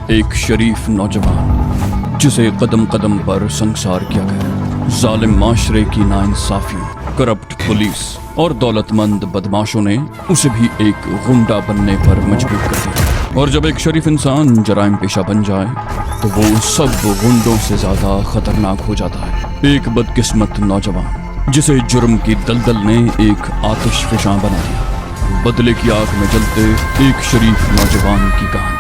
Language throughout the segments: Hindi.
एक शरीफ नौजवान जिसे कदम कदम पर संसार किया गया। जालिम माशरे की नाइंसाफियों, करप्ट पुलिस और दौलतमंद बदमाशों ने उसे भी एक गुंडा बनने पर मजबूर कर दिया। और जब एक शरीफ इंसान जराइम पेशा बन जाए तो वो सब गुंडों से ज्यादा खतरनाक हो जाता है। एक बदकिस्मत नौजवान जिसे जुर्म की दलदल ने एक आतिशफशां बना दिया। बदले की आग में जलते एक शरीफ नौजवान की कहानी।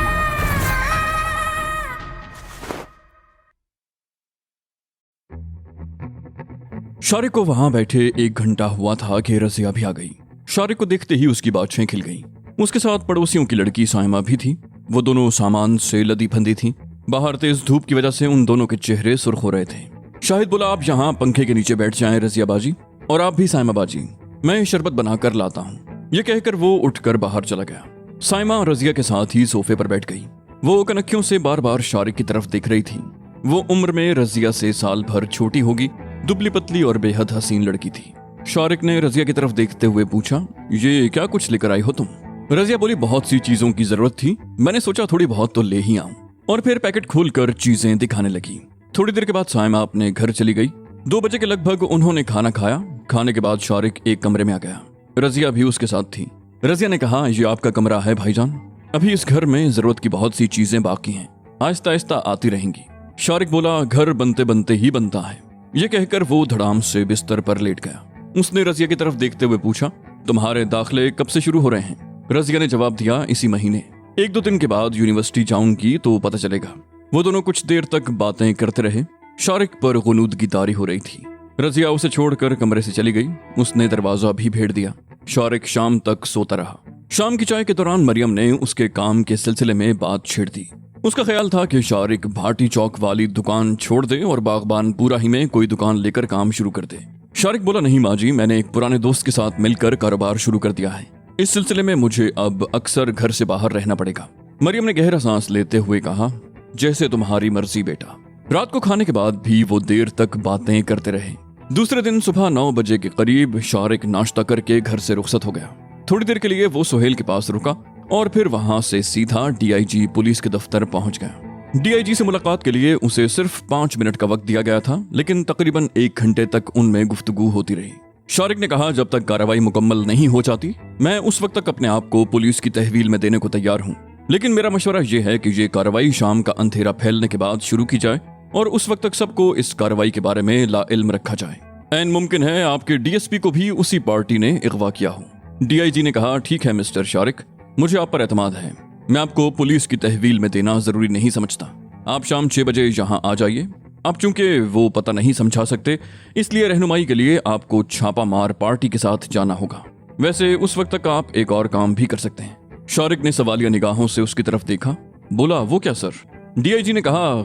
शारिक को वहां बैठे 1 घंटा हुआ था कि रजिया भी आ गई। शारिक को देखते ही उसकी बातें खिल गईं। उसके साथ पड़ोसियों की लड़की साइमा भी थी। वो दोनों सामान से लदी फंदी थी। बाहर तेज धूप की वजह से उन दोनों के चेहरे सुर्ख हो रहे थे। शाहिद बोला, आप यहाँ पंखे के नीचे बैठ जाएं रजिया बाजी, और आप भी साइमा बाजी, मैं शरबत बनाकर लाता हूँ। ये कहकर वो उठकर बाहर चला गया। साइमा रजिया के साथ ही सोफे पर बैठ गई। वो कनखियों से बार बार शारिक की तरफ देख रही थी। वो उम्र में रजिया से साल भर छोटी होगी, दुबली पतली और बेहद हसीन लड़की थी। शारिक ने रजिया की तरफ देखते हुए पूछा, ये क्या कुछ लेकर आई हो तुम? रजिया बोली, बहुत सी चीजों की जरूरत थी, मैंने सोचा थोड़ी बहुत तो ले ही आऊं। और फिर पैकेट खोलकर चीजें दिखाने लगी। थोड़ी देर के बाद साइमा अपने घर चली गई। 2 बजे के लगभग उन्होंने खाना खाया। खाने के बाद शारिक एक कमरे में आ गया। रजिया भी उसके साथ थी। रजिया ने कहा, ये आपका कमरा है भाईजान, अभी इस घर में जरूरत की बहुत सी चीजें बाकी हैं, आहिस्ता आहिस्ता आती रहेंगी। शारिक बोला, घर बनते बनते ही बनता है। ये कहकर वो धड़ाम से बिस्तर पर लेट गया। उसने रजिया की तरफ देखते हुए पूछा, तुम्हारे दाखिले कब से शुरू हो रहे हैं? रजिया ने जवाब दिया, इसी महीने। 1-2 दिन के बाद यूनिवर्सिटी जाऊंगी तो पता चलेगा। वो दोनों कुछ देर तक बातें करते रहे। शारिक पर गुनूदगी तारी हो रही थी। रजिया उसे छोड़कर कमरे से चली गई। उसने दरवाजा भी भेड़ दिया। शारिक शाम तक सोता रहा। शाम की चाय के दौरान मरियम ने उसके काम के सिलसिले में बात छेड़ दी। उसका ख्याल था कि शारिक भाटी चौक वाली दुकान छोड़ दे और बागबान पूरा ही में कोई दुकान लेकर काम शुरू कर दे। शारिक बोला, नहीं माँ जी, मैंने एक पुराने दोस्त के साथ मिलकर कारोबार शुरू कर दिया है। इस सिलसिले में मुझे अब अक्सर घर से बाहर रहना पड़ेगा। मरियम ने गहरा सांस लेते हुए कहा, जैसे तुम्हारी मर्जी बेटा। रात को खाने के बाद भी वो देर तक बातें करते रहे। दूसरे दिन सुबह 9 बजे के करीब शारिक नाश्ता करके घर से रुखसत हो गया। थोड़ी देर के लिए वो सुहेल के पास रुका और फिर वहां से सीधा डीआईजी पुलिस के दफ्तर पहुंच गया। डीआईजी से मुलाकात के लिए उसे सिर्फ 5 मिनट का वक्त दिया गया था, लेकिन तकरीबन 1 घंटे तक उनमें गुफ्तगू होती रही। शारिक ने कहा, जब तक कार्रवाई मुकम्मल नहीं हो जाती मैं उस वक्त तक अपने आप को पुलिस की तहवील में देने को तैयार हूँ, लेकिन मेरा मशवरा यह है कि ये कार्रवाई शाम का अंधेरा फैलने के बाद शुरू की जाए और उस वक्त तक सबको इस कार्रवाई के बारे में लाइल्म रखा जाए। ऐन मुमकिन है आपके डीएसपी को भी उसी पार्टी ने अगवा किया हो। डीआईजी ने कहा, ठीक है मिस्टर शारिक, मुझे आप पर एतमाद है। मैं आपको पुलिस की तहवील में देना जरूरी नहीं समझता। आप शाम 6 बजे यहाँ आ जाइए। आप चूंकि वो पता नहीं समझा सकते, इसलिए रहनुमाई के लिए आपको छापा मार पार्टी के साथ जाना होगा। वैसे उस वक्त तक आप एक और काम भी कर सकते हैं। शारिक ने सवालिया निगाहों से उसकी तरफ देखा। बोला, वो क्या सर? डीआईजी ने कहा,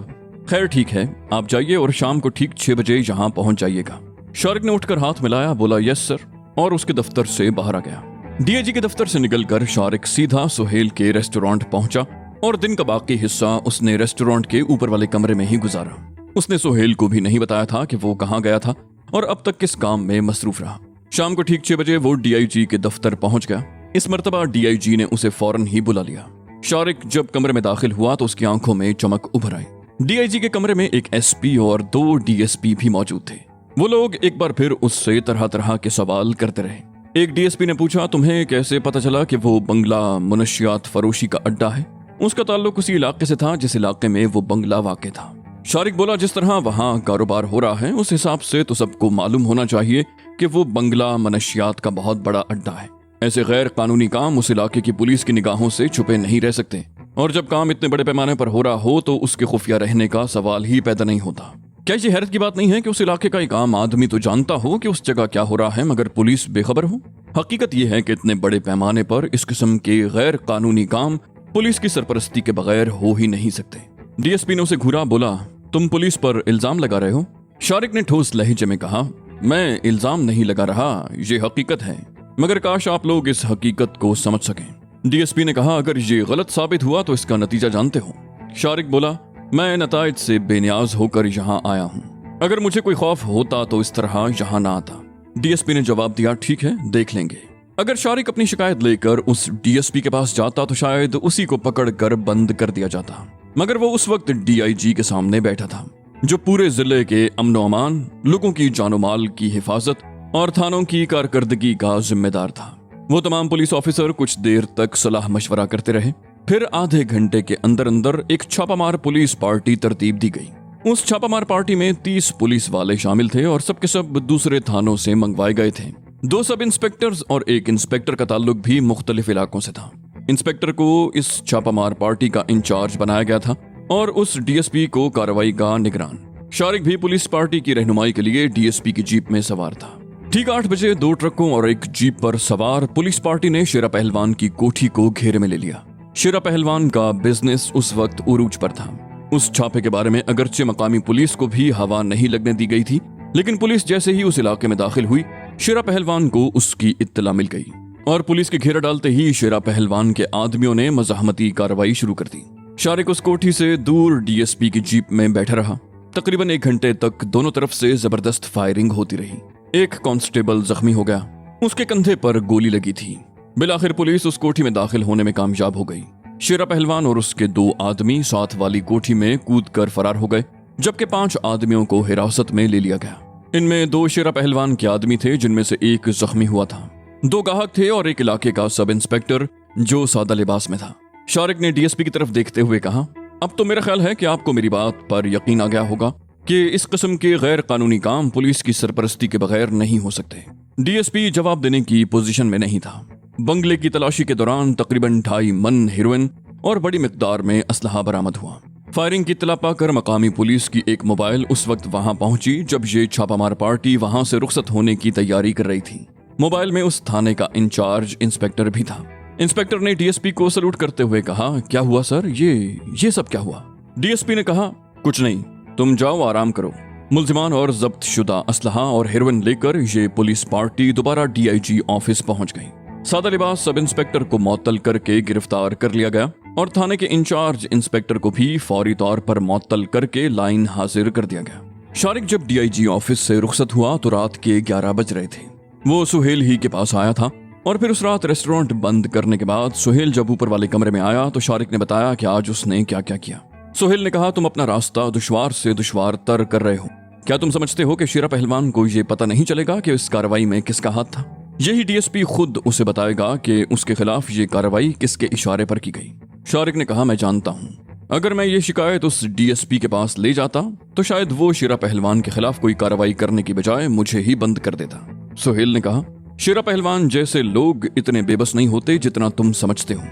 खैर ठीक है, आप जाइए और शाम को ठीक 6 बजे यहाँ पहुंच जाइएगा। शारिक ने उठकर हाथ मिलाया, बोला यस सर, और उसके दफ्तर से बाहर आ गया। डीआईजी के दफ्तर से निकलकर शारिक सीधा सुहेल के रेस्टोरेंट पहुंचा और दिन का बाकी हिस्सा उसने रेस्टोरेंट के ऊपर वाले कमरे में ही गुजारा। उसने सुहेल को भी नहीं बताया था कि वो कहाँ गया था और अब तक किस काम में मसरूफ रहा। शाम को ठीक 6 बजे वो डीआईजी के दफ्तर पहुंच गया। इस मर्तबा डीआईजी ने उसे फौरन ही बुला लिया। शारिक जब कमरे में दाखिल हुआ तो उसकी आंखों में चमक उभर आई। डीआईजी के कमरे में एक एसपी और 2 डीएसपी भी मौजूद थे। वो लोग एक बार फिर उससे तरह तरह के सवाल करते रहे। एक डीएसपी ने पूछा, तुम्हें कैसे पता चला कि वो बंगला मुनशियात फरोशी का अड्डा है? उसका ताल्लुक उसी इलाके से था जिस इलाके में वो बंगला वाक़ था। शारिक बोला, जिस तरह वहाँ कारोबार हो रहा है उस हिसाब से तो सबको मालूम होना चाहिए कि वो बंगला मुनशियात का बहुत बड़ा अड्डा है। ऐसे गैर कानूनी काम उस इलाके की पुलिस की निगाहों से छुपे नहीं रह सकते, और जब काम इतने बड़े पैमाने पर हो रहा हो तो उसके खुफिया रहने का सवाल ही पैदा नहीं होता। क्या ये हैरत की बात नहीं है कि उस इलाके का एक आम आदमी तो जानता हो कि उस जगह क्या हो रहा है, मगर पुलिस बेखबर हो? हकीकत यह है कि इतने बड़े पैमाने पर इस किस्म के गैर कानूनी काम पुलिस की सरपरस्ती के बगैर हो ही नहीं सकते। डीएसपी ने उसे घूरा, बोला, तुम पुलिस पर इल्जाम लगा रहे हो? शारिक ने ठोस लहजे में कहा, मैं इल्जाम नहीं लगा रहा, ये हकीकत है, मगर काश आप लोग इस हकीकत को समझ सकें। डीएसपी ने कहा, अगर ये गलत साबित हुआ तो इसका नतीजा जानते हो? शारिक बोला, मैं नताइज से बेनियाज होकर यहाँ आया हूँ। अगर मुझे कोई खौफ होता तो इस तरह यहाँ ना आता। डीएसपी ने जवाब दिया, ठीक है, देख लेंगे। अगर शारिक अपनी शिकायत लेकर उस डीएसपी के पास जाता तो शायद उसी को पकड़कर बंद कर दिया जाता। मगर वो उस वक्त डीआईजी के सामने बैठा था, जो पूरे जिले के अमन व अमान, लोगों की जानो माल की हिफाजत और थानों की कारकर्दगी का जिम्मेदार था। वो तमाम पुलिस ऑफिसर कुछ देर तक सलाह मशवरा करते रहे। फिर आधे घंटे के अंदर अंदर एक छापामार पुलिस पार्टी तरतीब दी गई। उस छापामार पार्टी में 30 पुलिस वाले शामिल थे और सबके सब दूसरे थानों से मंगवाए गए थे। 2 सब इंस्पेक्टर्स और 1 इंस्पेक्टर का ताल्लुक भी मुख्तलिफ इलाकों से था। इंस्पेक्टर को इस छापामार पार्टी का इंचार्ज बनाया गया था और उस डीएसपी को कार्रवाई का निगरान। शारिक भी पुलिस पार्टी की रहनुमाई के लिए डीएसपी की जीप में सवार था। ठीक 8 बजे 2 ट्रकों और एक जीप पर सवार पुलिस पार्टी ने शेरा पहलवान की कोठी को घेरे में ले लिया। शेरा पहलवान का बिजनेस उस वक्त उरूज पर था। उस छापे के बारे में अगरचे मकामी पुलिस को भी हवा नहीं लगने दी गई थी, लेकिन पुलिस जैसे ही उस इलाके में दाखिल हुई, शेरा पहलवान को उसकी इत्तला मिल गई और पुलिस के घेरा डालते ही शेरा पहलवान के आदमियों ने मज़ाहमती कार्रवाई शुरू कर दी। शारिक उस कोठी से दूर डीएसपी की जीप में बैठा रहा। तकरीबन 1 घंटे तक दोनों तरफ से जबरदस्त फायरिंग होती रही। एक कांस्टेबल जख्मी हो गया, उसके कंधे पर गोली लगी थी। बिलाखिर पुलिस उस कोठी में दाखिल होने में कामयाब हो गई। शेरा पहलवान और उसके 2 आदमी साथ वाली कोठी में कूदकर फरार हो गए, जबकि 5 आदमियों को हिरासत में ले लिया गया। इनमें 2 शेरा पहलवान के आदमी थे, जिनमें से एक जख्मी हुआ था। 2 गाहक थे और एक इलाके का सब इंस्पेक्टर जो सादा लिबास में था। शारिक ने डीएसपी की तरफ देखते हुए कहा, अब तो मेरा ख्याल है कि आपको मेरी बात पर यकीन आ गया होगा कि इस किस्म के गैर कानूनी काम पुलिस की सरपरस्ती के बगैर नहीं हो सकते। डीएसपी जवाब देने की पोजीशन में नहीं था। बंगले की तलाशी के दौरान तकरीबन 2.5 मन हेरोइन और बड़ी मिकदार में असलहा बरामद हुआ। फायरिंग की इत्तला पाकर मकामी पुलिस की एक मोबाइल उस वक्त वहां पहुंची जब ये छापामार पार्टी वहां से रुखसत होने की तैयारी कर रही थी। मोबाइल में उस थाने का इंचार्ज इंस्पेक्टर भी था। इंस्पेक्टर ने डीएसपी को सलूट करते हुए कहा, क्या हुआ सर, ये सब क्या हुआ? डीएसपी ने कहा, कुछ नहीं, तुम जाओ आराम करो। मुल्जिमान और जब्त शुदा असलहा और हेरोइन लेकर ये पुलिस पार्टी दोबारा डीआईजी ऑफिस पहुंच गई। सादा लिबास सब इंस्पेक्टर को मअतल करके गिरफ्तार कर लिया गया और थाने के इंचार्ज इंस्पेक्टर को भी फौरी तौर पर मअतल करके लाइन हाजिर कर दिया गया। शारिक जब डीआईजी ऑफिस से रुखसत हुआ तो रात के 11 बज रहे थे। वो सुहेल ही के पास आया था और फिर उस रात रेस्टोरेंट बंद करने के बाद सुहेल जब ऊपर वाले कमरे में आया तो शारिक ने बताया कि आज उसने क्या क्या किया। सुहेल ने कहा, तुम अपना रास्ता दुश्वार से दुश्वार तर कर रहे हो। क्या तुम समझते हो कि शेरा पहलवान को ये पता नहीं चलेगा कि इस कार्रवाई में किसका हाथ था? यही डीएसपी खुद उसे बताएगा कि उसके खिलाफ ये कार्रवाई किसके इशारे पर की गई। शारिक ने कहा, मैं जानता हूँ। अगर मैं ये शिकायत उस डीएसपी के पास ले जाता तो शायद वो शेरा पहलवान के खिलाफ कोई कार्रवाई करने की बजाय मुझे ही बंद कर देता। सुहेल ने कहा, शेरा पहलवान जैसे लोग इतने बेबस नहीं होते जितना तुम समझते हो।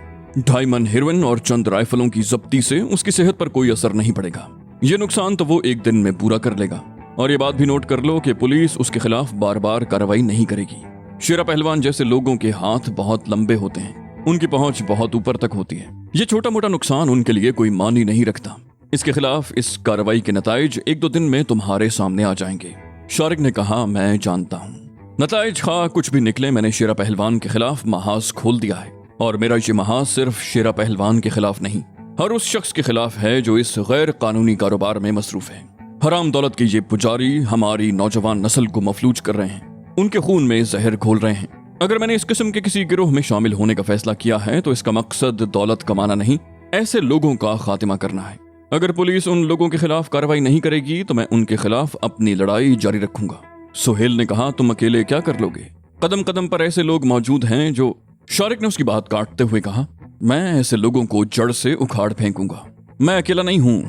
2.5 मन हेरोइन और चंद राइफलों की जब्ती से उसकी सेहत पर कोई असर नहीं पड़ेगा। ये नुकसान तो वो 1 दिन में पूरा कर लेगा। और ये बात भी नोट कर लो कि पुलिस उसके खिलाफ बार बार कार्रवाई नहीं करेगी। शेरा पहलवान जैसे लोगों के हाथ बहुत लंबे होते हैं, उनकी पहुंच बहुत ऊपर तक होती है। ये छोटा मोटा नुकसान उनके लिए कोई मानी नहीं रखता। इसके खिलाफ इस कार्रवाई के नताइज 1-2 दिन में तुम्हारे सामने आ जाएंगे। शारिक ने कहा, मैं जानता हूँ। नताइज खा कुछ भी निकले, मैंने शेरा पहलवान के खिलाफ महाज खोल दिया है और मेरा ये महाज सिर्फ शेरा पहलवान के खिलाफ नहीं, हर उस शख्स के खिलाफ है जो इस गैर कानूनी कारोबार में मसरूफ है। हराम दौलत के ये पुजारी हमारी नौजवान नस्ल को मफलूज कर रहे हैं, उनके खून में जहर घोल रहे हैं। अगर मैंने इस किस्म के किसी गिरोह में शामिल होने का फैसला किया है तो इसका मकसद दौलत कमाना नहीं, ऐसे लोगों का खात्मा करना है। अगर पुलिस उन लोगों के खिलाफ कार्रवाई नहीं करेगी तो मैं उनके खिलाफ अपनी लड़ाई जारी रखूंगा। सुहेल ने कहा, तुम अकेले क्या कर लोगे? कदम कदम पर ऐसे लोग मौजूद हैं जो... शारिक ने उसकी बात काटते हुए कहा, मैं ऐसे लोगों को जड़ से उखाड़ फेंकूंगा। मैं अकेला नहीं हूं,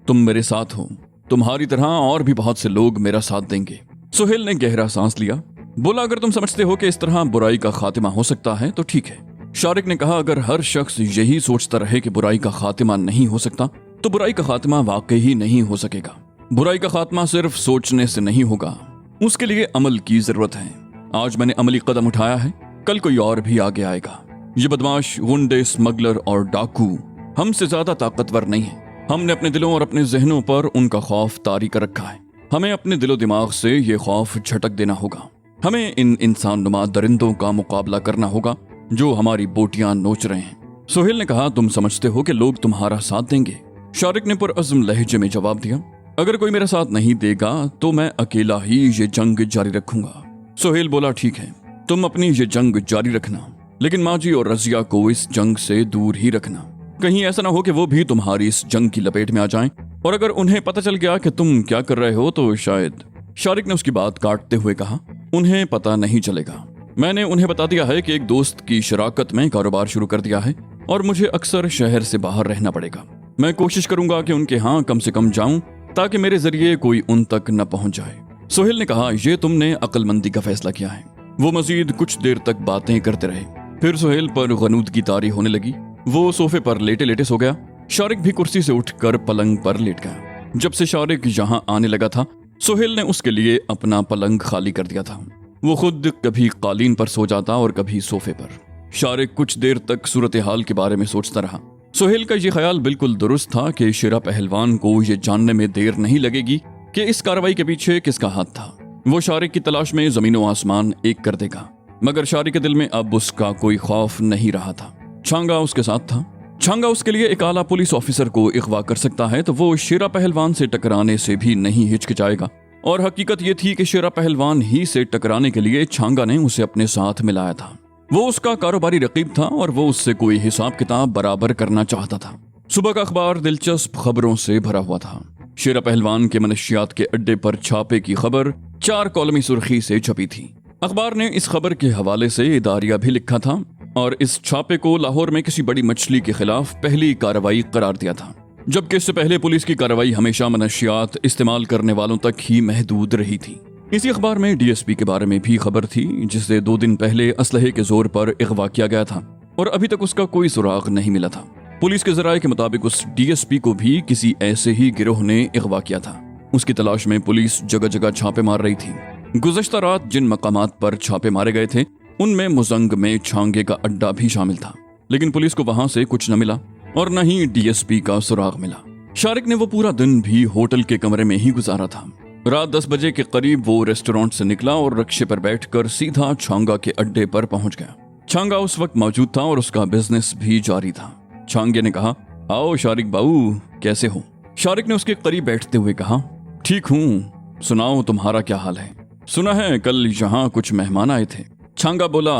तुम मेरे साथ हो। तुम्हारी तरह और भी बहुत से लोग मेरा साथ देंगे। सुहेल ने गहरा सांस लिया, बोला, अगर तुम समझते हो कि इस तरह बुराई का खात्मा हो सकता है तो ठीक है। शारिक ने कहा, अगर हर शख्स यही सोचता रहे कि बुराई का खात्मा नहीं हो सकता तो बुराई का खात्मा वाकई ही नहीं हो सकेगा। बुराई का खात्मा सिर्फ सोचने से नहीं होगा, उसके लिए अमल की जरूरत है। आज मैंने अमली कदम उठाया है, कल कोई और भी आगे आएगा। ये बदमाश, गुंडे, स्मगलर और डाकू हमसे ज्यादा ताकतवर नहीं है। हमने अपने दिलों और अपने जहनों पर उनका खौफ तारी कर रखा है। हमें अपने दिलो दिमाग से ये खौफ झटक देना होगा। हमें इन इंसान नुमा दरिंदों का मुकाबला करना होगा जो हमारी बोटियां नोच रहे हैं। सुहेल ने कहा, तुम समझते हो कि लोग तुम्हारा साथ देंगे? शारिक ने पुरअज़्म लहजे में जवाब दिया, अगर कोई मेरा साथ नहीं देगा तो मैं अकेला ही ये जंग जारी रखूंगा। सुहेल बोला, ठीक है, तुम अपनी ये जंग जारी रखना, लेकिन माजी और रजिया को इस जंग से दूर ही रखना। कहीं ऐसा ना हो कि वो भी तुम्हारी इस जंग की लपेट में आ जाएं, और अगर उन्हें पता चल गया कि तुम क्या कर रहे हो तो शायद। शारिक ने उसकी बात काटते हुए कहा, उन्हें पता नहीं चलेगा। मैंने उन्हें बता दिया है कि एक दोस्त की शराकत में कारोबार शुरू कर दिया है और मुझे अक्सर शहर से बाहर रहना पड़ेगा। मैं कोशिश करूंगा कि उनके यहाँ कम से कम जाऊं ताकि मेरे जरिए कोई उन तक न पहुंच जाए। सोहेल ने कहा, यह तुमने अक्लमंदी का फैसला किया है। वो मजीद कुछ देर तक बातें करते रहे। फिर सोहेल पर गनूदगी तारी होने लगी। वो सोफे पर लेटे लेटे सो गया। शारिक भी कुर्सी से उठकर पलंग पर लेट गया। जब से शारिक यहाँ आने लगा था, सोहेल ने उसके लिए अपना पलंग खाली कर दिया था। वो खुद कभी कालीन पर सो जाता और कभी सोफे पर। शारिक कुछ देर तक सूरत हाल के बारे में सोचता रहा। सोहेल का ये ख्याल बिल्कुल दुरुस्त था कि शेरा पहलवान को ये जानने में देर नहीं लगेगी कि इस कार्रवाई के पीछे किसका हाथ था। वो शारिक की तलाश में जमीनों आसमान एक कर देगा। मगर शारिक के दिल में अब उसका कोई खौफ नहीं रहा था। छांगा उसके साथ था। छांगा उसके लिए एक आला पुलिस ऑफिसर को अगवा कर सकता है तो वो शेरा पहलवान से टकराने से भी नहीं हिचकिचाएगा। और हकीकत ये थी कि शेरा पहलवान ही से टकराने के लिए छांगा ने उसे अपने साथ मिलाया था। वो उसका कारोबारी रकीब था और वो उससे कोई हिसाब किताब बराबर करना चाहता था। सुबह का अखबार दिलचस्प खबरों से भरा हुआ था। शेरा पहलवान के मनशियात के अड्डे पर छापे की खबर 4 कॉलमी सुर्खी से छपी थी। अखबार ने इस खबर के हवाले से इदारिया भी लिखा था और इस छापे को लाहौर में किसी बड़ी मछली के खिलाफ पहली कार्रवाई करार दिया था, जबकि इससे पहले पुलिस की कार्रवाई हमेशा मनशियात इस्तेमाल करने वालों तक ही महदूद रही थी। इसी अखबार में डीएसपी के बारे में भी खबर थी, जिसे 2 दिन पहले असलहे के जोर पर अगवा किया गया था और अभी तक उसका कोई सुराग नहीं मिला था। पुलिस के जराये के मुताबिक उस डीएसपी को भी किसी ऐसे ही गिरोह ने अगवा किया था। उसकी तलाश में पुलिस जगह जगह छापे मार रही थी। गुज़श्ता रात जिन मकामात पर छापे मारे गए थे उनमें मुजंग में छांगे का अड्डा भी शामिल था, लेकिन पुलिस को वहां से कुछ न मिला और न ही डीएसपी का सुराग मिला। शारिक ने वो पूरा दिन भी होटल के कमरे में ही गुजारा था। रात 10 बजे के करीब वो रेस्टोरेंट से निकला और रिक्शे पर बैठकर सीधा छांगा के अड्डे पर पहुंच गया। छांगा उस वक्त मौजूद था और उसका बिजनेस भी जारी था। छांगे ने कहा, आओ शारिक बाऊ, कैसे हो? शारिक ने उसके करीब बैठते हुए कहा, ठीक हूँ, सुनाओ तुम्हारा क्या हाल है? सुना है कल यहाँ कुछ मेहमान आए थे। छांगा बोला,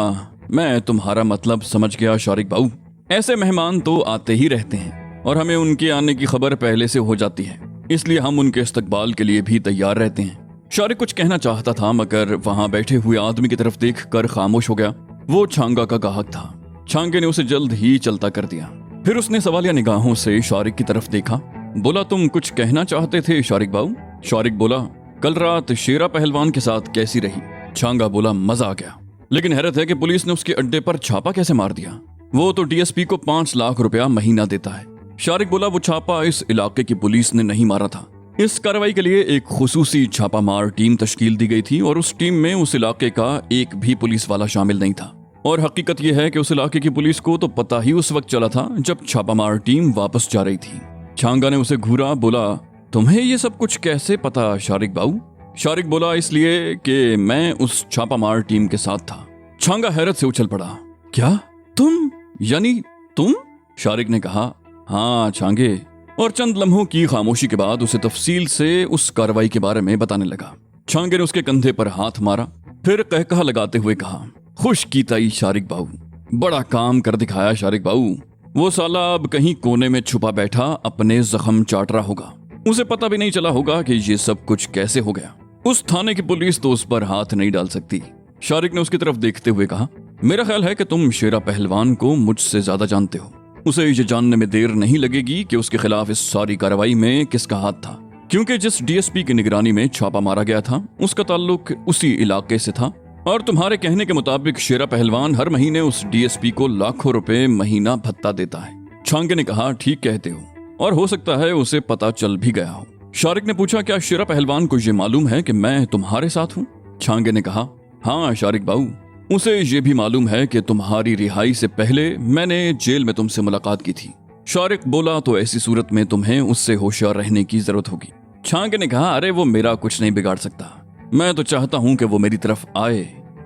मैं तुम्हारा मतलब समझ गया शारिक बाऊ। ऐसे मेहमान तो आते ही रहते हैं और हमें उनके आने की खबर पहले से हो जाती है, इसलिए हम उनके इस्तकबाल के लिए भी तैयार रहते हैं। शारिक कुछ कहना चाहता था मगर वहां बैठे हुए आदमी की तरफ देखकर खामोश हो गया। वो छांगा का गाहक था। छांगे ने उसे जल्द ही चलता कर दिया। फिर उसने सवालिया निगाहों से शारिक की तरफ देखा। बोला, तुम कुछ कहना चाहते थे शारिक बाऊ? शारिक बोला, कल रात शेरा पहलवान के साथ कैसी रही? छांगा बोला, मजा आ गया, लेकिन हैरत है कि पुलिस ने उसके अड्डे पर छापा कैसे मार दिया। वो तो डीएसपी को 5 लाख रुपया महीना देता है। शारिक बोला, वो छापा इस इलाके की पुलिस ने नहीं मारा था। इस कार्रवाई के लिए एक खुसूसी छापामार टीम तश्कील दी गई थी और उस टीम में उस इलाके का एक भी पुलिस वाला शामिल नहीं था। और हकीकत यह है कि उस इलाके की पुलिस को तो पता ही उस वक्त चला था जब छापामार टीम वापस जा रही थी। छांगा ने उसे घूरा। बोला, तुम्हें ये सब कुछ कैसे पता शारिक बाऊ? शारिक बोला, इसलिए कि मैं उस छापामार टीम के साथ था। छांगा हैरत से उछल पड़ा। क्या तुम? यानी तुम? शारिक ने कहा, हाँ छांगे। और चंद लम्हों की खामोशी के बाद उसे तफसील से उस कार्रवाई के बारे में बताने लगा। छांगे ने उसके कंधे पर हाथ मारा, फिर कहकहा लगाते हुए कहा, खुश की ताई शारिक बाऊ, बड़ा काम कर दिखाया शारिक बाऊ। वो साला अब कहीं कोने में छुपा बैठा अपने जख्म चाट रहा होगा। उसे पता भी नहीं चला होगा कि ये सब कुछ कैसे हो गया। उस थाने की पुलिस तो उस पर हाथ नहीं डाल सकती। शारिक ने उसकी तरफ देखते हुए कहा, मेरा ख्याल है कि तुम शेरा पहलवान को मुझसे ज्यादा जानते हो। उसे ये जानने में देर नहीं लगेगी कि उसके खिलाफ इस सारी कार्रवाई में किसका हाथ था, क्योंकि जिस डीएसपी की निगरानी में छापा मारा गया था उसका ताल्लुक उसी इलाके से था। और तुम्हारे कहने के मुताबिक शेरा पहलवान हर महीने उस डीएसपी को लाखों रुपए महीना भत्ता देता है। छांगे ने कहा, ठीक कहते हो, और हो सकता है उसे पता चल भी गया हो। शारिक ने पूछा, क्या शेरा पहलवान को ये मालूम है कि मैं तुम्हारे साथ हूँ? छांगे ने कहा, हाँ शारिक बाऊ, उसे ये भी मालूम है कि तुम्हारी रिहाई से पहले मैंने जेल में तुमसे मुलाकात की थी। शारिक बोला, तो ऐसी सूरत में तुम्हें उससे होशियार रहने की जरूरत होगी। छांगे ने कहा, अरे वो मेरा कुछ नहीं बिगाड़ सकता, मैं तो चाहता हूं कि वो मेरी तरफ आए।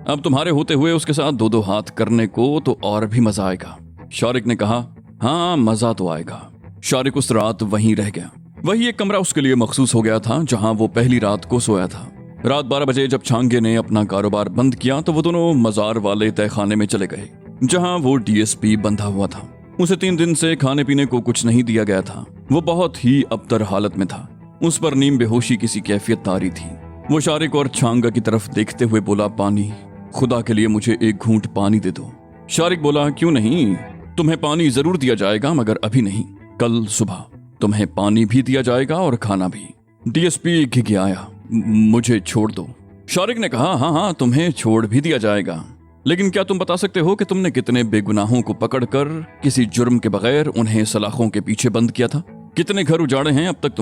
अब तुम्हारे होते हुए उसके साथ 2-2 हाथ करने को तो और भी मजा आएगा। शारिक ने कहा, हाँ मजा तो आएगा। शारिक उस रात वहीं रह गया। वही एक कमरा उसके लिए मखसूस हो गया था जहां वो पहली रात को सोया था। रात 12 बजे जब छांगे ने अपना कारोबार बंद किया तो वो दोनों मजार वाले तहखाने में चले गए जहां वो डीएसपी बंधा हुआ था। उसे 3 दिन से खाने पीने को कुछ नहीं दिया गया था। वो बहुत ही अबतर हालत में था। उस पर नीम बेहोशी किसी कैफियत तारी थी। वो शारिक और छांगा की तरफ देखते हुए बोला, पानी, खुदा के लिए मुझे एक घूंट पानी दे दो। शारिक बोला, क्यों नहीं, तुम्हें पानी जरूर दिया जाएगा, मगर अभी नहीं, कल सुबह तुम्हें पानी भी दिया जाएगा और खाना भी। डीएसपी घिघियाया, मुझे छोड़ दो। शारिक ने कहा, हाँ, तुम्हें छोड़ भी दिया जाएगा, लेकिन क्या तुम बता सकते हो कि तुमने कितने बेगुनाहों को पकड़कर किसी जुर्म के बगैर उन्हें सलाखों के पीछे बंद किया था? कितने घर उजाड़े हैं अब तक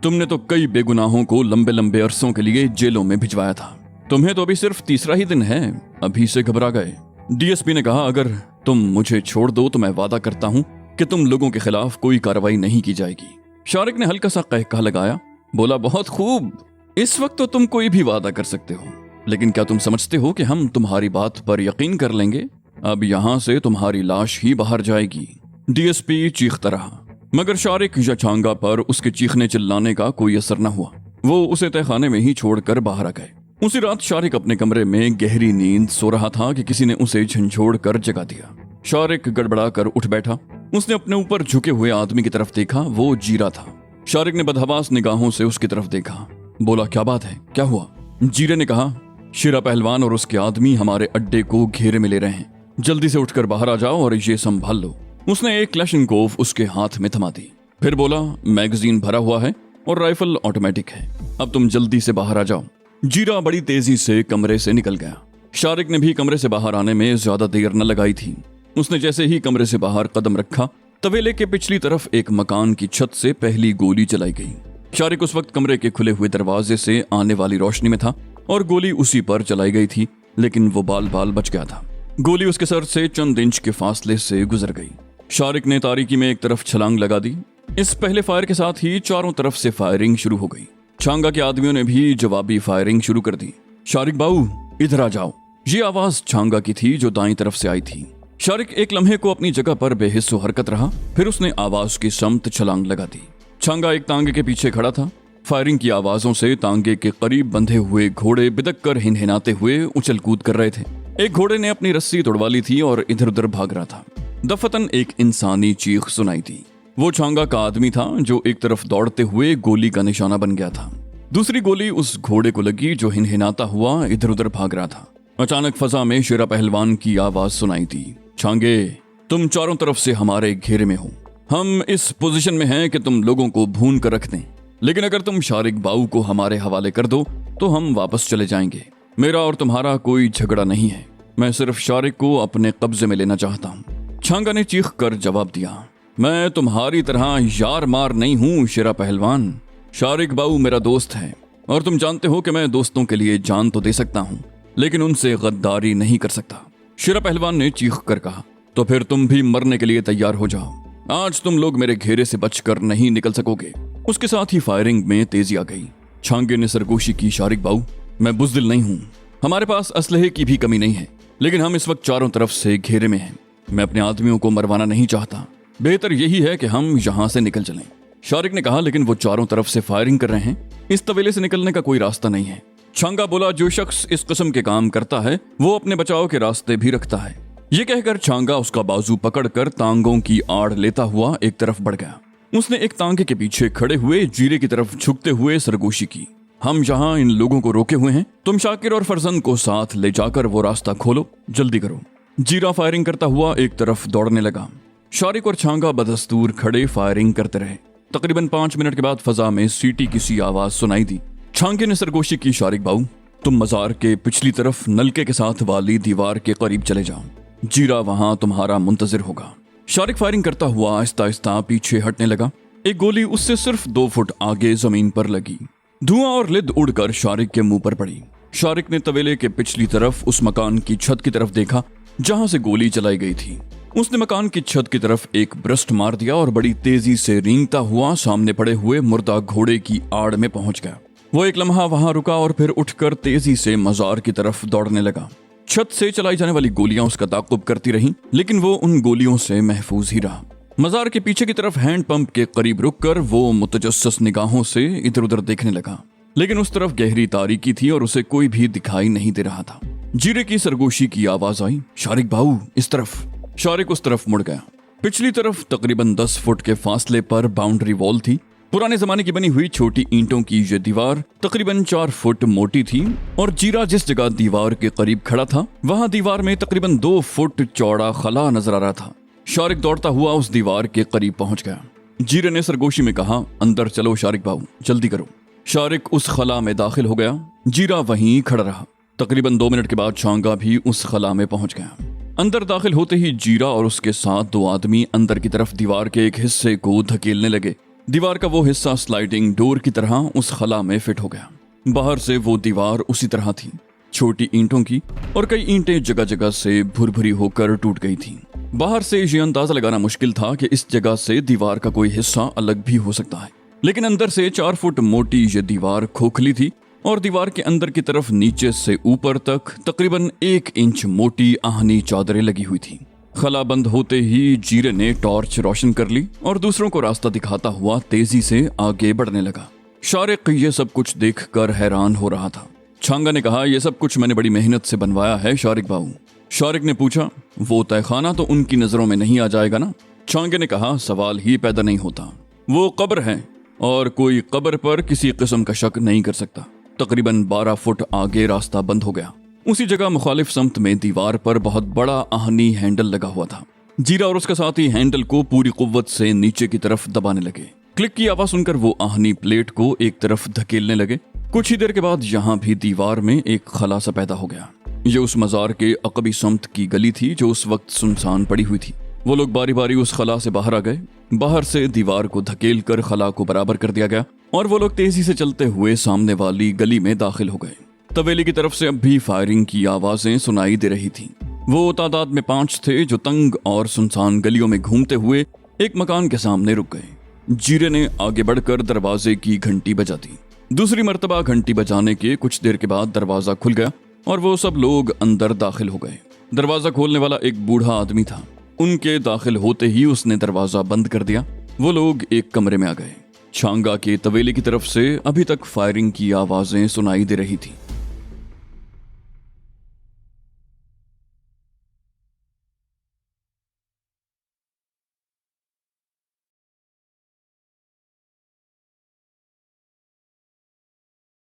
तुमने तो कई बेगुनाहों को लंबे लंबे अरसों के लिए जेलों में भिजवाया था। तुम्हें तो अभी सिर्फ तीसरा ही दिन है, अभी से घबरा गए। डीएसपी ने कहा, अगर तुम मुझे छोड़ दो तो मैं वादा करता हूं कि तुम लोगों के खिलाफ कोई कार्रवाई नहीं की जाएगी। शारिक ने हल्का सा कहका लगाया, बोला, बहुत खूब, इस वक्त तो तुम कोई भी वादा कर सकते हो, लेकिन क्या तुम समझते हो कि हम तुम्हारी बात पर यकीन कर लेंगे? अब यहां से तुम्हारी लाश ही बाहर जाएगी। डीएसपी चीखता रहा, मगर शारिक या छांगा पर उसके चीखने चिल्लाने का कोई असर न हुआ। वो उसे तहखाने में ही छोड़कर बाहर आ गए। उसी रात शारिक अपने कमरे में गहरी नींद सो रहा था कि किसी ने उसे झंझोड़ कर जगा दिया। शारिक गड़बड़ा कर उठ बैठा। उसने अपने ऊपर झुके हुए आदमी की तरफ देखा। वो जीरा था। शारिक ने बदहवास निगाहों से उसकी तरफ देखा। बोला, क्या बात है, क्या हुआ? जीरे ने कहा, शिरा पहलवान और उसके आदमी हमारे अड्डे को घेरे में ले रहे हैं, जल्दी से उठकर बाहर आ जाओ और ये संभाल लो। उसने एक क्लैशनकोफ उसके हाथ में थमा दी। फिर बोला, मैगजीन भरा हुआ है और राइफल ऑटोमेटिक है, अब तुम जल्दी से बाहर आ जाओ। जीरा बड़ी तेजी से कमरे से निकल गया। शारिक ने भी कमरे से बाहर आने में ज्यादा देर न लगाई थी। उसने जैसे ही कमरे से बाहर कदम रखा, तवेले के पिछली तरफ एक मकान की छत से पहली गोली चलाई गई। शारिक उस वक्त कमरे के खुले हुए दरवाजे से आने वाली रोशनी में था और गोली उसी पर चलाई गई थी, लेकिन वो बाल बाल बच गया था। गोली उसके सर से चंद इंच के फासले से गुजर गई। शारिक ने तारीकी में एक तरफ छलांग लगा दी। इस पहले फायर के साथ ही चारों तरफ से फायरिंग शुरू हो गई। छांगा के आदमियों ने भी जवाबी फायरिंग शुरू कर दी। शारिक बाऊ, इधर आ जाओ। ये आवाज छांगा की थी जो दाईं तरफ से आई थी। शारिक एक लम्हे को अपनी जगह पर बेहिस्सो हरकत रहा, फिर उसने आवाज की समत छलांग लगा दी। छांगा एक तांगे के पीछे खड़ा था। फायरिंग की आवाजों से तांगे के करीब बंधे हुए घोड़े बिदक कर हिनहिनाते हुए उछल कूद कर रहे थे। एक घोड़े ने अपनी रस्सी तोड़वा ली थी और इधर उधर भाग रहा था। दफतन एक इंसानी चीख सुनाई थी। वो छांगा का आदमी था जो एक तरफ दौड़ते हुए गोली का निशाना बन गया था। दूसरी गोली उस घोड़े को लगी जो हिनहिनाता हुआ इधर उधर भाग रहा था। अचानक फजा में शेरा पहलवान की आवाज सुनाई दी, छांगे, तुम चारों तरफ से हमारे घेरे में हो। हम इस पोजीशन में हैं कि तुम लोगों को भून कर रख दें, लेकिन अगर तुम शारिक बाऊ को हमारे हवाले कर दो तो हम वापस चले जाएंगे। मेरा और तुम्हारा कोई झगड़ा नहीं है, मैं सिर्फ शारिक को अपने कब्जे में लेना चाहता हूँ। छांगा ने चीख कर जवाब दिया, मैं तुम्हारी तरह यार मार नहीं हूँ शेरा पहलवान। शारिक बाऊ मेरा दोस्त है और तुम जानते हो कि मैं दोस्तों के लिए जान तो दे सकता हूँ, लेकिन उनसे गद्दारी नहीं कर सकता। शेरा पहलवान ने चीख कर कहा, तो फिर तुम भी मरने के लिए तैयार हो जाओ। आज तुम लोग मेरे घेरे से बचकर नहीं निकल सकोगे। उसके साथ ही फायरिंग में तेजी आ गई। छांगे ने सरगोशी की, शारिक बाऊ, मैं बुज़दिल नहीं हूँ, हमारे पास असलहे की भी कमी नहीं है, लेकिन हम इस वक्त चारों तरफ से घेरे में हैं। मैं अपने आदमियों को मरवाना नहीं चाहता, बेहतर यही है कि हम यहाँ से निकल चलें। शारिक ने कहा, लेकिन वो चारों तरफ से फायरिंग कर रहे हैं, इस तवेले से निकलने का कोई रास्ता नहीं है। छांगा बोला, जो शख्स इस किस्म के काम करता है वो अपने बचाव के रास्ते भी रखता है। ये कहकर छांगा उसका बाजू पकड़कर तांगों की आड़ लेता हुआ एक तरफ बढ़ गया। उसने एक तांगे के पीछे खड़े हुए जीरे की तरफ झुकते हुए सरगोशी की, हम यहाँ इन लोगों को रोके हुए हैं, तुम शाकिर और फरजंद को साथ ले जाकर वो रास्ता खोलो, जल्दी करो। जीरा फायरिंग करता हुआ एक तरफ दौड़ने लगा। शारिक और छांगा बदस्तूर खड़े फायरिंग करते रहे। तकरीबन 5 मिनट के बाद फजा में सीटी की सी आवाज सुनाई दी। छांगे ने सरगोशी की, शारिक बाऊ, तुम मजार के पिछली तरफ नलके के साथ वाली दीवार के करीब चले जाओ, जीरा वहां तुम्हारा मुंतजिर होगा। शारिक फायरिंग करता हुआ आहिस्ता आहिस्ता पीछे हटने लगा। एक गोली उससे सिर्फ 2 फुट आगे जमीन पर लगी। धुआं और लिद उड़कर शारिक के मुंह पर पड़ी। शारिक ने तवेले के पिछली तरफ उस मकान की छत की तरफ देखा जहां से गोली चलाई गई थी। उसने मकान की छत की तरफ एक ब्रस्ट मार दिया और बड़ी तेजी से रेंगता हुआ सामने पड़े हुए मुर्दा घोड़े की आड़ में पहुंच गया। वो एक लम्हा वहां रुका और फिर उठकर तेजी से मजार की तरफ दौड़ने लगा। छत से चलाई जाने वाली गोलियां उसका ताक़ुब करती रहीं, लेकिन वो उन गोलियों से महफूज ही रहा। मजार के पीछे की तरफ हैंडपंप के करीब रुककर वो मुतजस्सिस निगाहों से इधर उधर देखने लगा, लेकिन उस तरफ गहरी तारीकी थी और उसे कोई भी दिखाई नहीं दे रहा था। जीरे की सरगोशी की आवाज आई, शारिक बाऊ, इस तरफ। शारिक उस तरफ मुड़ गया। पिछली तरफ तकरीबन 10 फुट के फासले पर बाउंड्री वॉल थी। पुराने जमाने की बनी हुई छोटी ईंटों की ये दीवार तकरीबन 4 फुट मोटी थी और जीरा जिस जगह दीवार के करीब खड़ा था वहां दीवार में तकरीबन 2 फुट चौड़ा खला नजर आ रहा था। शारिक दौड़ता हुआ उस दीवार के करीब पहुंच गया। जीरे ने सरगोशी में कहा, अंदर चलो शारिक बाबू, जल्दी करो। शारिक उस खला में दाखिल हो गया। जीरा वहीं खड़ा रहा। तकरीबन 2 मिनट के बाद छांगा भी उस खला में पहुंच गया। अंदर दाखिल होते ही जीरा और उसके साथ 2 आदमी अंदर की तरफ दीवार के एक हिस्से को धकेलने लगे। दीवार का वो हिस्सा स्लाइडिंग डोर की तरह उस खला में फिट हो गया। बाहर से वो दीवार उसी तरह थी, छोटी ईंटों की, और कई ईंटें जगह जगह से भुरभुरी होकर टूट गई थीं। बाहर से ये अंदाजा लगाना मुश्किल था कि इस जगह से दीवार का कोई हिस्सा अलग भी हो सकता है, लेकिन अंदर से 4 फुट मोटी ये दीवार खोखली थी और दीवार के अंदर की तरफ नीचे से ऊपर तक तकरीबन 1 इंच मोटी आहनी चादरें लगी हुई थी। खला बंद होते ही जीरे ने टॉर्च रोशन कर ली और दूसरों को रास्ता दिखाता हुआ तेजी से आगे बढ़ने लगा। शारिक ये सब कुछ देखकर हैरान हो रहा था। छांगा ने कहा, यह सब कुछ मैंने बड़ी मेहनत से बनवाया है शारिक बाबू। शारिक ने पूछा, वो तहखाना तो उनकी नजरों में नहीं आ जाएगा ना? छांगे ने कहा, सवाल ही पैदा नहीं होता। वो कब्र है और कोई कब्र पर किसी किस्म का शक नहीं कर सकता। तकरीबन 12 फुट आगे रास्ता बंद हो गया। उसी जगह मुखालिफ समत में दीवार पर बहुत बड़ा आहनी हैंडल लगा हुआ था। जीरा और उसका साथी हैंडल को पूरी कुव्वत से नीचे की तरफ दबाने लगे। क्लिक की आवाज सुनकर वो आहनी प्लेट को एक तरफ धकेलने लगे। कुछ ही देर के बाद यहाँ भी दीवार में एक खला सा पैदा हो गया। ये उस मजार के अकबी समत की गली थी जो उस वक्त सुनसान पड़ी हुई थी। वो लोग बारी बारी उस खला से बाहर आ गए। बाहर से दीवार को धकेल कर खला को बराबर कर दिया गया और वो लोग तेजी से चलते हुए सामने वाली गली में दाखिल हो गए। तवेली की तरफ से अब भी फायरिंग की आवाजें सुनाई दे रही थीं। वो तादाद में 5 थे जो तंग और सुनसान गलियों में घूमते हुए एक मकान के सामने रुक गए। जीरे ने आगे बढ़कर दरवाजे की घंटी बजा दी। दूसरी मर्तबा घंटी बजाने के कुछ देर के बाद दरवाजा खुल गया और वो सब लोग अंदर दाखिल हो गए। दरवाजा खोलने वाला एक बूढ़ा आदमी था। उनके दाखिल होते ही उसने दरवाजा बंद कर दिया। वो लोग एक कमरे में आ गए। छांगा के तवेले की तरफ से अभी तक फायरिंग की आवाजें सुनाई दे रही थी।